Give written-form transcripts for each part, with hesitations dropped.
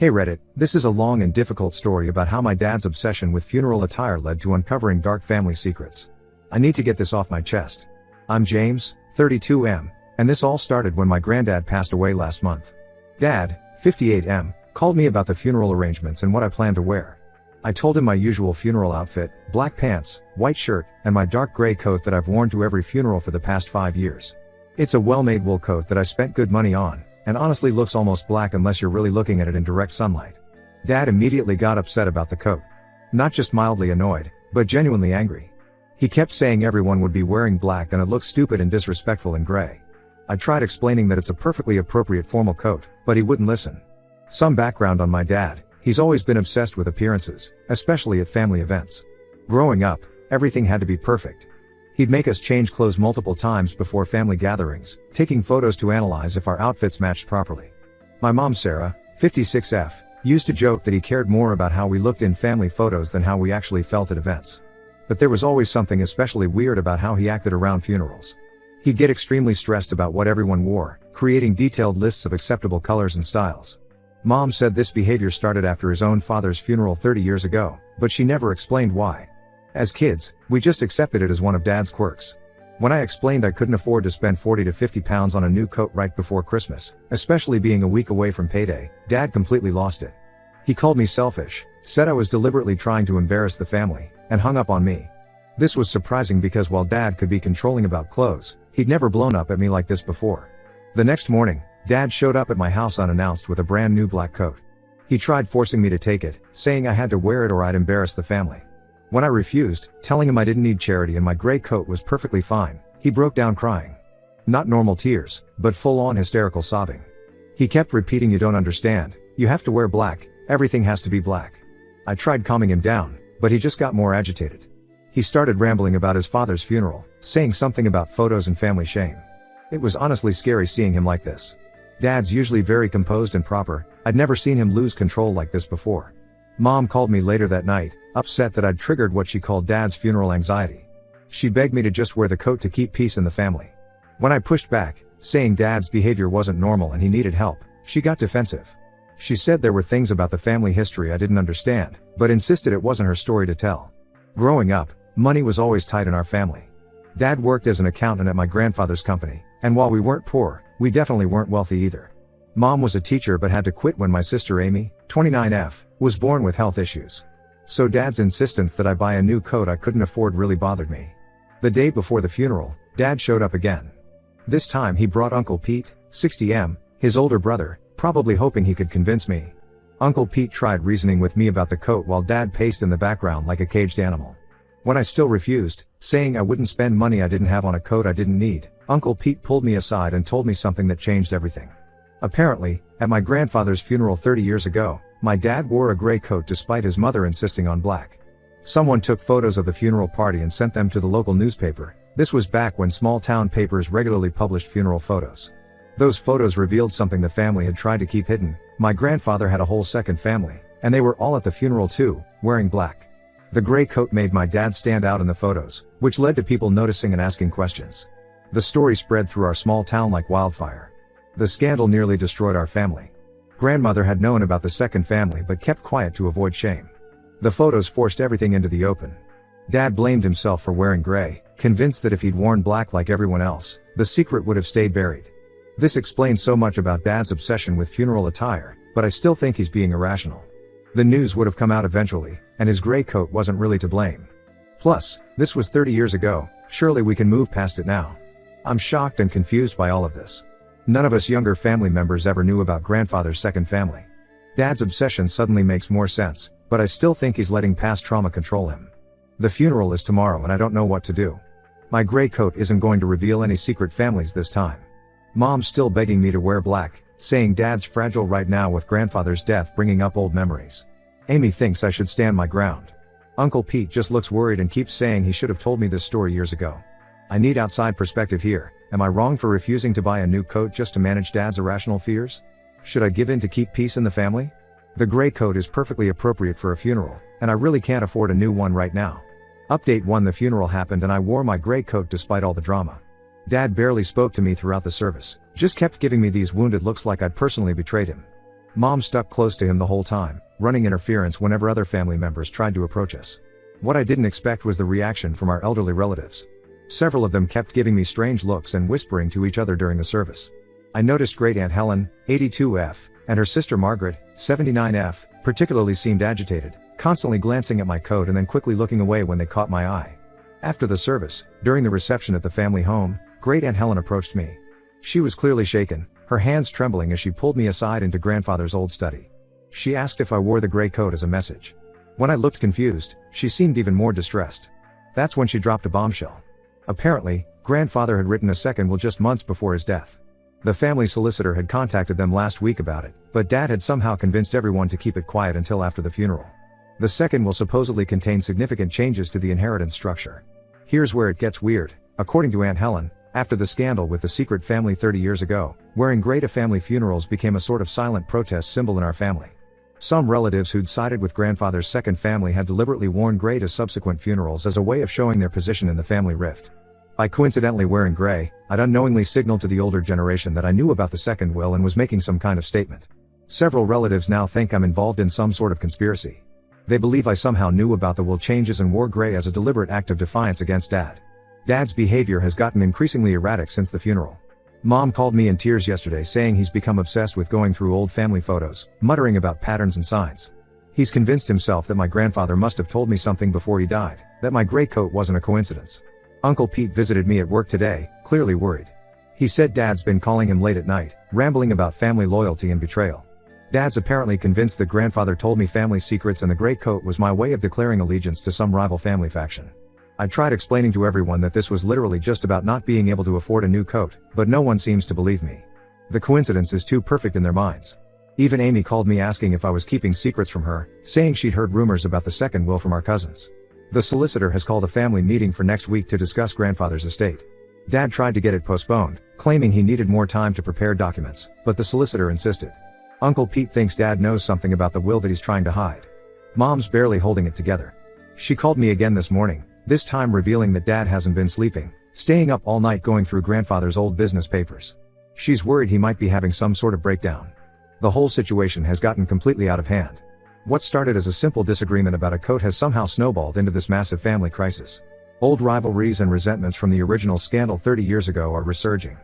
Hey Reddit, this is a long and difficult story about how my dad's obsession with funeral attire led to uncovering dark family secrets. I need to get this off my chest. I'm James, 32M, and this all started when my granddad passed away last month. Dad, 58M, called me about the funeral arrangements and what I planned to wear. I told him my usual funeral outfit, black pants, white shirt, and my dark gray coat that I've worn to every funeral for the past 5 years. It's a well-made wool coat that I spent good money on, and honestly looks almost black unless you're really looking at it in direct sunlight. Dad immediately got upset about the coat. Not just mildly annoyed, but genuinely angry. He kept saying everyone would be wearing black and it looked stupid and disrespectful in gray. I tried explaining that it's a perfectly appropriate formal coat, but he wouldn't listen. Some background on my dad: he's always been obsessed with appearances, especially at family events. Growing up, everything had to be perfect. He'd make us change clothes multiple times before family gatherings, taking photos to analyze if our outfits matched properly. My mom Sarah, 56F, used to joke that he cared more about how we looked in family photos than how we actually felt at events. But there was always something especially weird about how he acted around funerals. He'd get extremely stressed about what everyone wore, creating detailed lists of acceptable colors and styles. Mom said this behavior started after his own father's funeral 30 years ago, but she never explained why. As kids, we just accepted it as one of Dad's quirks. When I explained I couldn't afford to spend 40 to 50 pounds on a new coat right before Christmas, especially being a week away from payday, Dad completely lost it. He called me selfish, said I was deliberately trying to embarrass the family, and hung up on me. This was surprising because while Dad could be controlling about clothes, he'd never blown up at me like this before. The next morning, Dad showed up at my house unannounced with a brand new black coat. He tried forcing me to take it, saying I had to wear it or I'd embarrass the family. When I refused, telling him I didn't need charity and my gray coat was perfectly fine, he broke down crying. Not normal tears, but full-on hysterical sobbing. He kept repeating, "You don't understand, you have to wear black, everything has to be black." I tried calming him down, but he just got more agitated. He started rambling about his father's funeral, saying something about photos and family shame. It was honestly scary seeing him like this. Dad's usually very composed and proper. I'd never seen him lose control like this before. Mom called me later that night, upset that I'd triggered what she called Dad's funeral anxiety. She begged me to just wear the coat to keep peace in the family. When I pushed back, saying Dad's behavior wasn't normal and he needed help, she got defensive. She said there were things about the family history I didn't understand, but insisted it wasn't her story to tell. Growing up, money was always tight in our family. Dad worked as an accountant at my grandfather's company, and while we weren't poor, we definitely weren't wealthy either. Mom was a teacher but had to quit when my sister Amy, 29F, was born with health issues. So Dad's insistence that I buy a new coat I couldn't afford really bothered me. The day before the funeral, Dad showed up again. This time he brought Uncle Pete, 60M, his older brother, probably hoping he could convince me. Uncle Pete tried reasoning with me about the coat while Dad paced in the background like a caged animal. When I still refused, saying I wouldn't spend money I didn't have on a coat I didn't need, Uncle Pete pulled me aside and told me something that changed everything. Apparently, at my grandfather's funeral 30 years ago, my dad wore a gray coat despite his mother insisting on black. Someone took photos of the funeral party and sent them to the local newspaper. This was back when small-town papers regularly published funeral photos. Those photos revealed something the family had tried to keep hidden. My grandfather had a whole second family, and they were all at the funeral too, wearing black. The gray coat made my dad stand out in the photos, which led to people noticing and asking questions. The story spread through our small town like wildfire. The scandal nearly destroyed our family. Grandmother had known about the second family but kept quiet to avoid shame. The photos forced everything into the open. Dad blamed himself for wearing gray, convinced that if he'd worn black like everyone else, the secret would have stayed buried. This explains so much about Dad's obsession with funeral attire, but I still think he's being irrational. The news would have come out eventually, and his gray coat wasn't really to blame. Plus, this was 30 years ago, surely we can move past it now. I'm shocked and confused by all of this. None of us younger family members ever knew about grandfather's second family. Dad's obsession suddenly makes more sense, but I still think he's letting past trauma control him. The funeral is tomorrow and I don't know what to do. My gray coat isn't going to reveal any secret families this time. Mom's still begging me to wear black, saying Dad's fragile right now with grandfather's death bringing up old memories. Amy thinks I should stand my ground. Uncle Pete just looks worried and keeps saying he should have told me this story years ago. I need outside perspective here. Am I wrong for refusing to buy a new coat just to manage Dad's irrational fears? Should I give in to keep peace in the family? The gray coat is perfectly appropriate for a funeral, and I really can't afford a new one right now. Update 1: The funeral happened and I wore my gray coat despite all the drama. Dad barely spoke to me throughout the service, just kept giving me these wounded looks like I'd personally betrayed him. Mom stuck close to him the whole time, running interference whenever other family members tried to approach us. What I didn't expect was the reaction from our elderly relatives. Several of them kept giving me strange looks and whispering to each other during the service. I noticed Great Aunt Helen, 82F, and her sister Margaret, 79F, particularly seemed agitated, constantly glancing at my coat and then quickly looking away when they caught my eye. After the service, during the reception at the family home, Great Aunt Helen approached me. She was clearly shaken, her hands trembling as she pulled me aside into grandfather's old study. She asked if I wore the gray coat as a message. When I looked confused, she seemed even more distressed. That's when she dropped a bombshell. Apparently, grandfather had written a second will just months before his death. The family solicitor had contacted them last week about it, but Dad had somehow convinced everyone to keep it quiet until after the funeral. The second will supposedly contain significant changes to the inheritance structure. Here's where it gets weird. According to Aunt Helen, after the scandal with the secret family 30 years ago, wearing gray to family funerals became a sort of silent protest symbol in our family. Some relatives who'd sided with grandfather's second family had deliberately worn gray to subsequent funerals as a way of showing their position in the family rift. By coincidentally wearing gray, I'd unknowingly signaled to the older generation that I knew about the second will and was making some kind of statement. Several relatives now think I'm involved in some sort of conspiracy. They believe I somehow knew about the will changes and wore gray as a deliberate act of defiance against Dad. Dad's behavior has gotten increasingly erratic since the funeral. Mom called me in tears yesterday saying he's become obsessed with going through old family photos, muttering about patterns and signs. He's convinced himself that my grandfather must have told me something before he died, that my gray coat wasn't a coincidence. Uncle Pete visited me at work today, clearly worried. He said Dad's been calling him late at night, rambling about family loyalty and betrayal. Dad's apparently convinced that grandfather told me family secrets and the gray coat was my way of declaring allegiance to some rival family faction. I tried explaining to everyone that this was literally just about not being able to afford a new coat, but no one seems to believe me. The coincidence is too perfect in their minds. Even Amy called me asking if I was keeping secrets from her, saying she'd heard rumors about the second will from our cousins. The solicitor has called a family meeting for next week to discuss grandfather's estate. Dad tried to get it postponed, claiming he needed more time to prepare documents, but the solicitor insisted. Uncle Pete thinks Dad knows something about the will that he's trying to hide. Mom's barely holding it together. She called me again this morning, this time revealing that Dad hasn't been sleeping, staying up all night going through grandfather's old business papers. She's worried he might be having some sort of breakdown. The whole situation has gotten completely out of hand. What started as a simple disagreement about a coat has somehow snowballed into this massive family crisis. Old rivalries and resentments from the original scandal 30 years ago are resurging.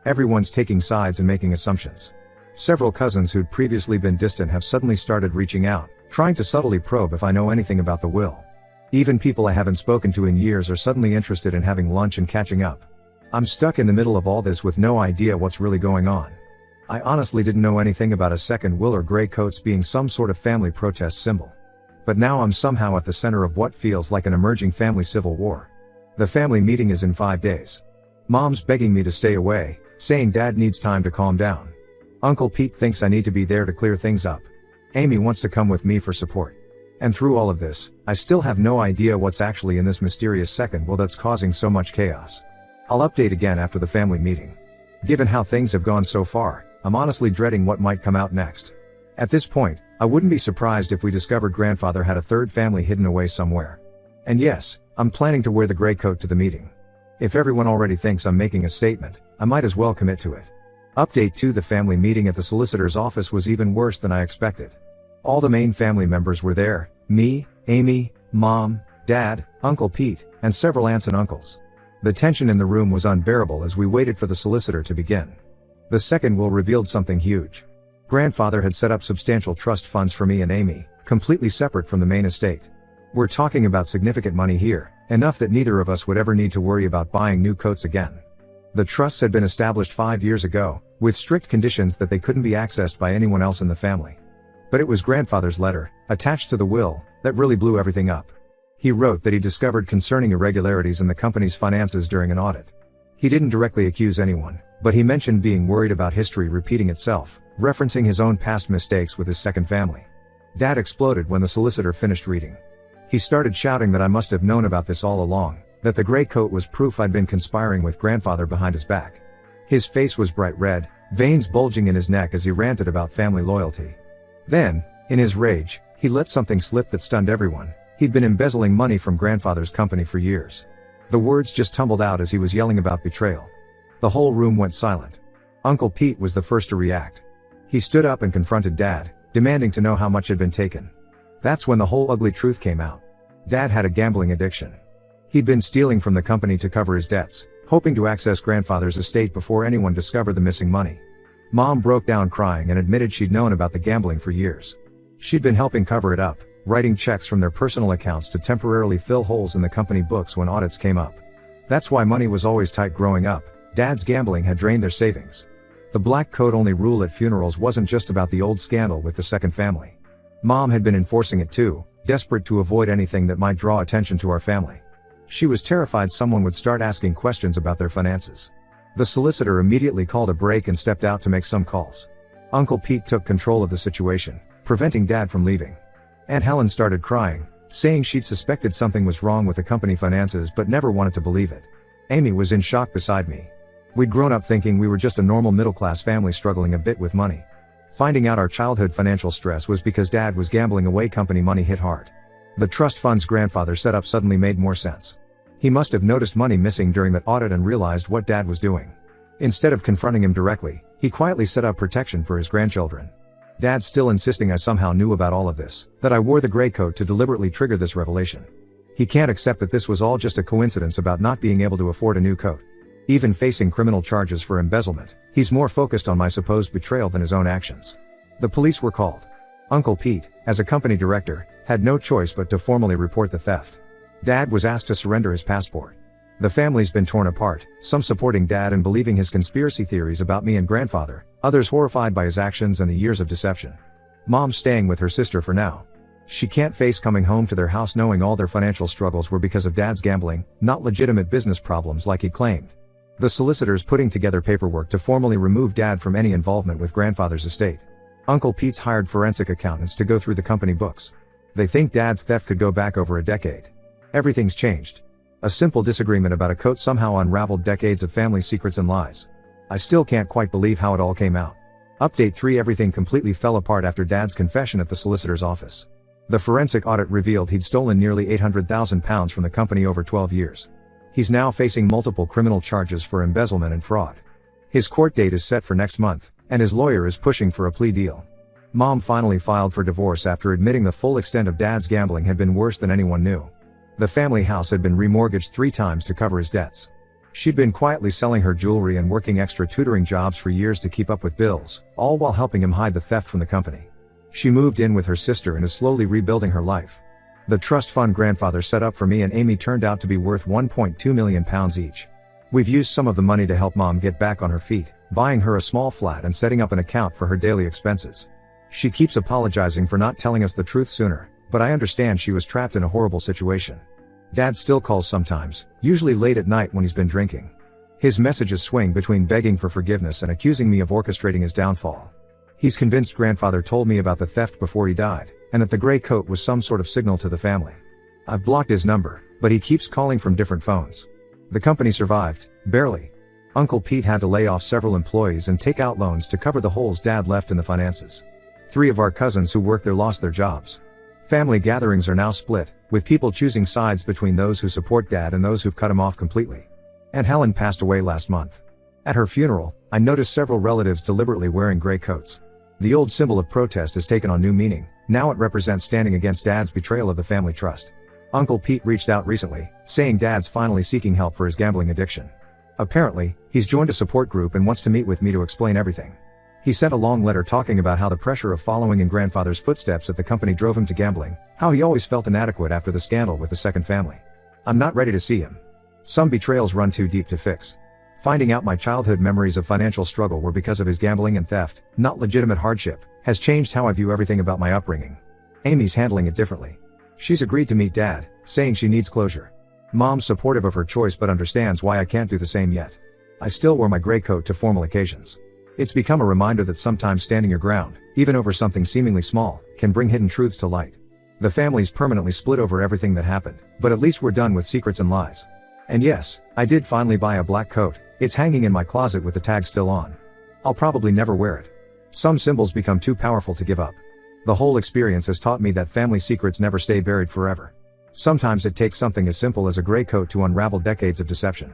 Everyone's taking sides and making assumptions. Several cousins who'd previously been distant have suddenly started reaching out, trying to subtly probe if I know anything about the will. Even people I haven't spoken to in years are suddenly interested in having lunch and catching up. I'm stuck in the middle of all this with no idea what's really going on. I honestly didn't know anything about a second will or gray coats being some sort of family protest symbol. But now I'm somehow at the center of what feels like an emerging family civil war. The family meeting is in 5 days. Mom's begging me to stay away, saying Dad needs time to calm down. Uncle Pete thinks I need to be there to clear things up. Amy wants to come with me for support. And through all of this, I still have no idea what's actually in this mysterious second will that's causing so much chaos. I'll update again after the family meeting. Given how things have gone so far, I'm honestly dreading what might come out next. At this point, I wouldn't be surprised if we discovered grandfather had a third family hidden away somewhere. And yes, I'm planning to wear the gray coat to the meeting. If everyone already thinks I'm making a statement, I might as well commit to it. Update 2: the family meeting at the solicitor's office was even worse than I expected. All the main family members were there, me, Amy, Mom, Dad, Uncle Pete, and several aunts and uncles. The tension in the room was unbearable as we waited for the solicitor to begin. The second will revealed something huge. Grandfather had set up substantial trust funds for me and Amy, completely separate from the main estate. We're talking about significant money here, enough that neither of us would ever need to worry about buying new coats again. The trusts had been established 5 years ago, with strict conditions that they couldn't be accessed by anyone else in the family. But it was grandfather's letter, attached to the will, that really blew everything up. He wrote that he discovered concerning irregularities in the company's finances during an audit. He didn't directly accuse anyone, but he mentioned being worried about history repeating itself, referencing his own past mistakes with his second family. Dad exploded when the solicitor finished reading. He started shouting that I must have known about this all along, that the gray coat was proof I'd been conspiring with grandfather behind his back. His face was bright red, veins bulging in his neck as he ranted about family loyalty. Then, in his rage, he let something slip that stunned everyone. He'd been embezzling money from grandfather's company for years. The words just tumbled out as he was yelling about betrayal. The whole room went silent. Uncle Pete was the first to react. He stood up and confronted Dad, demanding to know how much had been taken. That's when the whole ugly truth came out. Dad had a gambling addiction. He'd been stealing from the company to cover his debts, hoping to access grandfather's estate before anyone discovered the missing money. Mom broke down crying and admitted she'd known about the gambling for years. She'd been helping cover it up, writing checks from their personal accounts to temporarily fill holes in the company books when audits came up. That's why money was always tight growing up. Dad's gambling had drained their savings. The black coat only rule at funerals wasn't just about the old scandal with the second family. Mom had been enforcing it too, desperate to avoid anything that might draw attention to our family. She was terrified someone would start asking questions about their finances. The solicitor immediately called a break and stepped out to make some calls. Uncle Pete took control of the situation, preventing Dad from leaving. Aunt Helen started crying, saying she'd suspected something was wrong with the company finances but never wanted to believe it. Amy was in shock beside me. We'd grown up thinking we were just a normal middle-class family struggling a bit with money. Finding out our childhood financial stress was because Dad was gambling away company money hit hard. The trust funds grandfather set up suddenly made more sense. He must have noticed money missing during that audit and realized what Dad was doing. Instead of confronting him directly, he quietly set up protection for his grandchildren. Dad's still insisting I somehow knew about all of this, that I wore the gray coat to deliberately trigger this revelation. He can't accept that this was all just a coincidence about not being able to afford a new coat. Even facing criminal charges for embezzlement, he's more focused on my supposed betrayal than his own actions. The police were called. Uncle Pete, as a company director, had no choice but to formally report the theft. Dad was asked to surrender his passport. The family's been torn apart, some supporting Dad and believing his conspiracy theories about me and grandfather, others horrified by his actions and the years of deception. Mom's staying with her sister for now. She can't face coming home to their house knowing all their financial struggles were because of Dad's gambling, not legitimate business problems like he claimed. The solicitor's putting together paperwork to formally remove Dad from any involvement with grandfather's estate. Uncle Pete's hired forensic accountants to go through the company books. They think Dad's theft could go back over a decade. Everything's changed. A simple disagreement about a coat somehow unraveled decades of family secrets and lies. I still can't quite believe how it all came out. Update 3: Everything completely fell apart after Dad's confession at the solicitor's office. The forensic audit revealed he'd stolen nearly £800,000 from the company over 12 years. He's now facing multiple criminal charges for embezzlement and fraud. His court date is set for next month, and his lawyer is pushing for a plea deal. Mom finally filed for divorce after admitting the full extent of Dad's gambling had been worse than anyone knew. The family house had been remortgaged 3 times to cover his debts. She'd been quietly selling her jewelry and working extra tutoring jobs for years to keep up with bills, all while helping him hide the theft from the company. She moved in with her sister and is slowly rebuilding her life. The trust fund grandfather set up for me and Amy turned out to be worth £1.2 million each. We've used some of the money to help Mom get back on her feet, buying her a small flat and setting up an account for her daily expenses. She keeps apologizing for not telling us the truth sooner, but I understand she was trapped in a horrible situation. Dad still calls sometimes, usually late at night when he's been drinking. His messages swing between begging for forgiveness and accusing me of orchestrating his downfall. He's convinced grandfather told me about the theft before he died, and that the gray coat was some sort of signal to the family. I've blocked his number, but he keeps calling from different phones. The company survived, barely. Uncle Pete had to lay off several employees and take out loans to cover the holes Dad left in the finances. 3 of our cousins who worked there lost their jobs. Family gatherings are now split, with people choosing sides between those who support Dad and those who've cut him off completely. Aunt Helen passed away last month. At her funeral, I noticed several relatives deliberately wearing gray coats. The old symbol of protest has taken on new meaning, now it represents standing against Dad's betrayal of the family trust. Uncle Pete reached out recently, saying Dad's finally seeking help for his gambling addiction. Apparently, he's joined a support group and wants to meet with me to explain everything. He sent a long letter talking about how the pressure of following in grandfather's footsteps at the company drove him to gambling, how he always felt inadequate after the scandal with the second family. I'm not ready to see him. Some betrayals run too deep to fix. Finding out my childhood memories of financial struggle were because of his gambling and theft, not legitimate hardship, has changed how I view everything about my upbringing. Amy's handling it differently. She's agreed to meet Dad, saying she needs closure. Mom's supportive of her choice but understands why I can't do the same yet. I still wear my gray coat to formal occasions. It's become a reminder that sometimes standing your ground, even over something seemingly small, can bring hidden truths to light. The family's permanently split over everything that happened, but at least we're done with secrets and lies. And yes, I did finally buy a black coat. It's hanging in my closet with the tag still on. I'll probably never wear it. Some symbols become too powerful to give up. The whole experience has taught me that family secrets never stay buried forever. Sometimes it takes something as simple as a gray coat to unravel decades of deception.